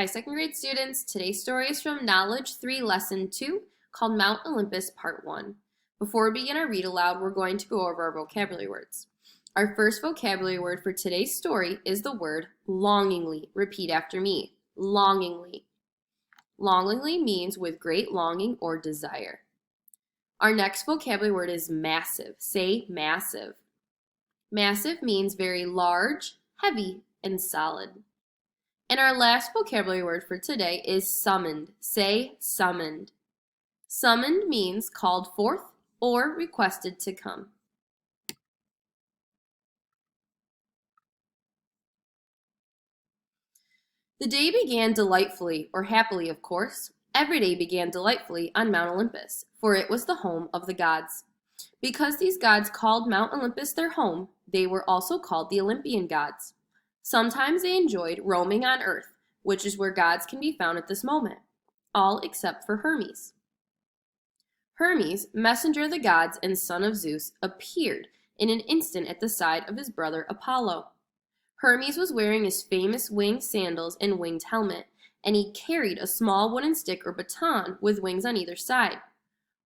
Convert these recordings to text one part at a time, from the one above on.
Hi, second grade students. Today's story is from Knowledge 3, Lesson 2, called Mount Olympus, Part 1. Before we begin our read aloud, we're going to go over our vocabulary words. Our first vocabulary word for today's story is the word longingly. Repeat after me. Longingly. Longingly means with great longing or desire. Our next vocabulary word is massive. Say massive. Massive means very large, heavy, and solid. And our last vocabulary word for today is summoned. Say summoned. Summoned means called forth or requested to come. The day began delightfully, or happily, of course. Every day began delightfully on Mount Olympus, for it was the home of the gods. Because these gods called Mount Olympus their home, they were also called the Olympian gods. Sometimes they enjoyed roaming on earth, which is where gods can be found at this moment, all except for Hermes. Hermes, messenger of the gods and son of Zeus, appeared in an instant at the side of his brother Apollo. Hermes was wearing his famous winged sandals and winged helmet, and he carried a small wooden stick or baton with wings on either side.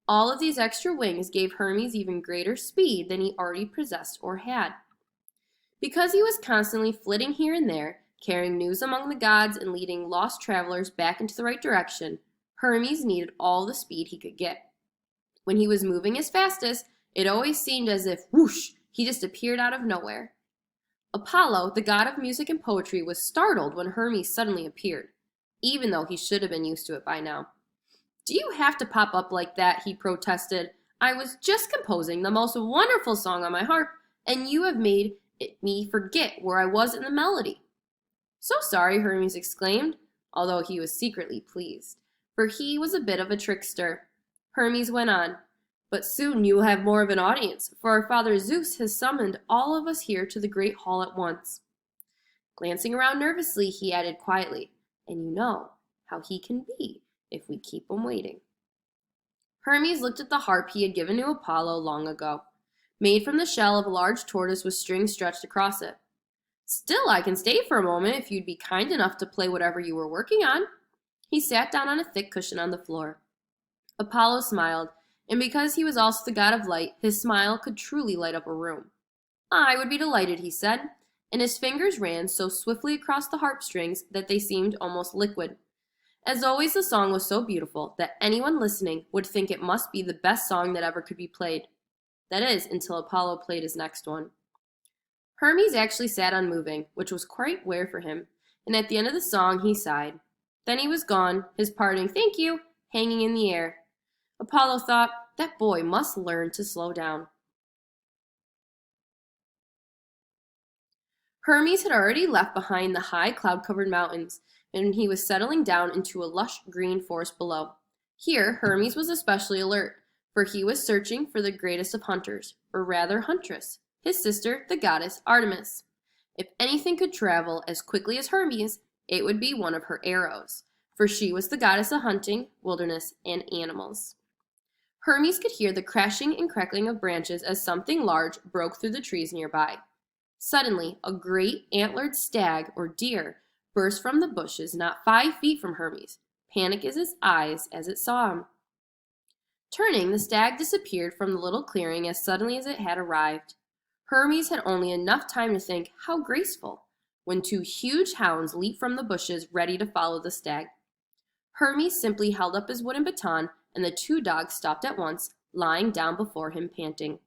All of these extra wings gave Hermes even greater speed than he already possessed or had. Because he was constantly flitting here and there, carrying news among the gods and leading lost travelers back into the right direction, Hermes needed all the speed he could get. When he was moving his fastest, it always seemed as if, whoosh, he just appeared out of nowhere. Apollo, the god of music and poetry, was startled when Hermes suddenly appeared, even though he should have been used to it by now. "Do you have to pop up like that?" he protested. "I was just composing the most wonderful song on my harp, and you have made me forget where I was in the melody." "So sorry," Hermes exclaimed, although he was secretly pleased, for he was a bit of a trickster. Hermes went on, "But soon you will have more of an audience, for our father Zeus has summoned all of us here to the great hall at once." Glancing around nervously, he added quietly, "And you know how he can be if we keep him waiting." Hermes looked at the harp he had given to Apollo long ago, made from the shell of a large tortoise with strings stretched across it. "Still, I can stay for a moment if you'd be kind enough to play whatever you were working on." He sat down on a thick cushion on the floor. Apollo smiled, and because he was also the god of light, his smile could truly light up a room. "I would be delighted," he said, and his fingers ran so swiftly across the harp strings that they seemed almost liquid. As always, the song was so beautiful that anyone listening would think it must be the best song that ever could be played. That is, until Apollo played his next one. Hermes actually sat unmoving, which was quite rare for him, and at the end of the song he sighed. Then he was gone, his parting "thank you" hanging in the air. Apollo thought, that boy must learn to slow down. Hermes had already left behind the high cloud-covered mountains, and he was settling down into a lush green forest below. Here, Hermes was especially alert, for he was searching for the greatest of hunters, or rather huntress, his sister, the goddess Artemis. If anything could travel as quickly as Hermes, it would be one of her arrows, for she was the goddess of hunting, wilderness, and animals. Hermes could hear the crashing and crackling of branches as something large broke through the trees nearby. Suddenly, a great antlered stag or deer burst from the bushes not 5 feet from Hermes, panic in its eyes as it saw him. Turning, the stag disappeared from the little clearing as suddenly as it had arrived. Hermes had only enough time to think, how graceful, when 2 huge hounds leaped from the bushes ready to follow the stag. Hermes simply held up his wooden baton, and the 2 dogs stopped at once, lying down before him panting.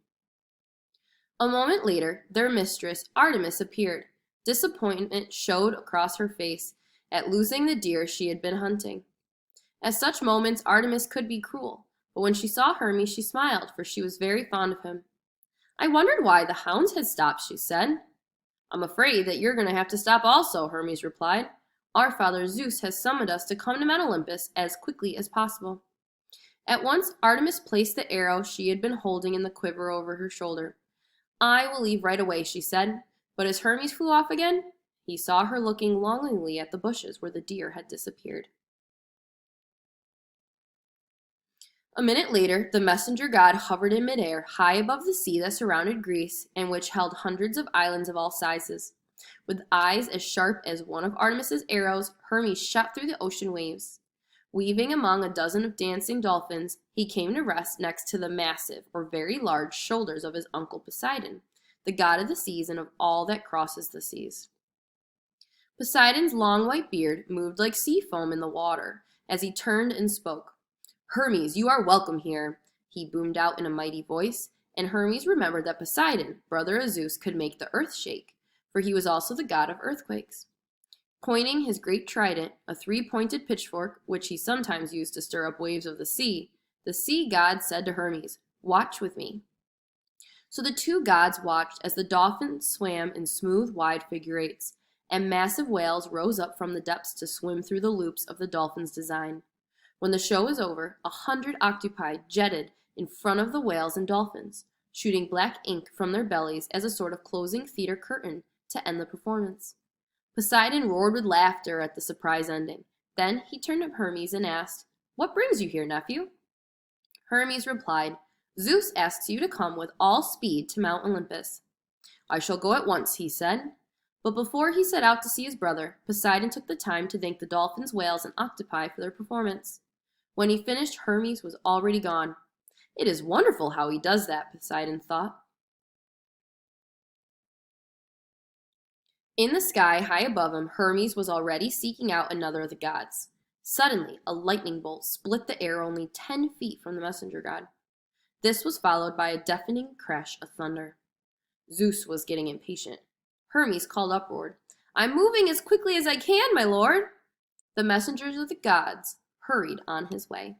A moment later, their mistress, Artemis, appeared. Disappointment showed across her face at losing the deer she had been hunting. At such moments, Artemis could be cruel, but when she saw Hermes, she smiled, for she was very fond of him. "I wondered why the hounds had stopped," she said. "I'm afraid that you're going to have to stop also," Hermes replied. "Our father Zeus has summoned us to come to Mount Olympus as quickly as possible." At once, Artemis placed the arrow she had been holding in the quiver over her shoulder. "I will leave right away," she said, but as Hermes flew off again, he saw her looking longingly at the bushes where the deer had disappeared. A minute later, the messenger god hovered in midair, high above the sea that surrounded Greece and which held hundreds of islands of all sizes. With eyes as sharp as one of Artemis's arrows, Hermes shot through the ocean waves. Weaving among a dozen of dancing dolphins, he came to rest next to the massive, or very large, shoulders of his uncle Poseidon, the god of the seas and of all that crosses the seas. Poseidon's long white beard moved like sea foam in the water as he turned and spoke. "Hermes, you are welcome here," he boomed out in a mighty voice, and Hermes remembered that Poseidon, brother of Zeus, could make the earth shake, for he was also the god of earthquakes. Pointing his great trident, a three-pointed pitchfork, which he sometimes used to stir up waves of the sea god said to Hermes, "Watch with me." So the two gods watched as the dolphins swam in smooth, wide figure eights, and massive whales rose up from the depths to swim through the loops of the dolphins' design. When the show was over, 100 octopi jetted in front of the whales and dolphins, shooting black ink from their bellies as a sort of closing theater curtain to end the performance. Poseidon roared with laughter at the surprise ending. Then he turned to Hermes and asked, "What brings you here, nephew?" Hermes replied, "Zeus asks you to come with all speed to Mount Olympus." "I shall go at once," he said. But before he set out to see his brother, Poseidon took the time to thank the dolphins, whales, and octopi for their performance. When he finished, Hermes was already gone. "It is wonderful how he does that," Poseidon thought. In the sky, high above him, Hermes was already seeking out another of the gods. Suddenly, a lightning bolt split the air only 10 feet from the messenger god. This was followed by a deafening crash of thunder. Zeus was getting impatient. Hermes called upward, "I'm moving as quickly as I can, my lord." The messengers of the gods hurried on his way.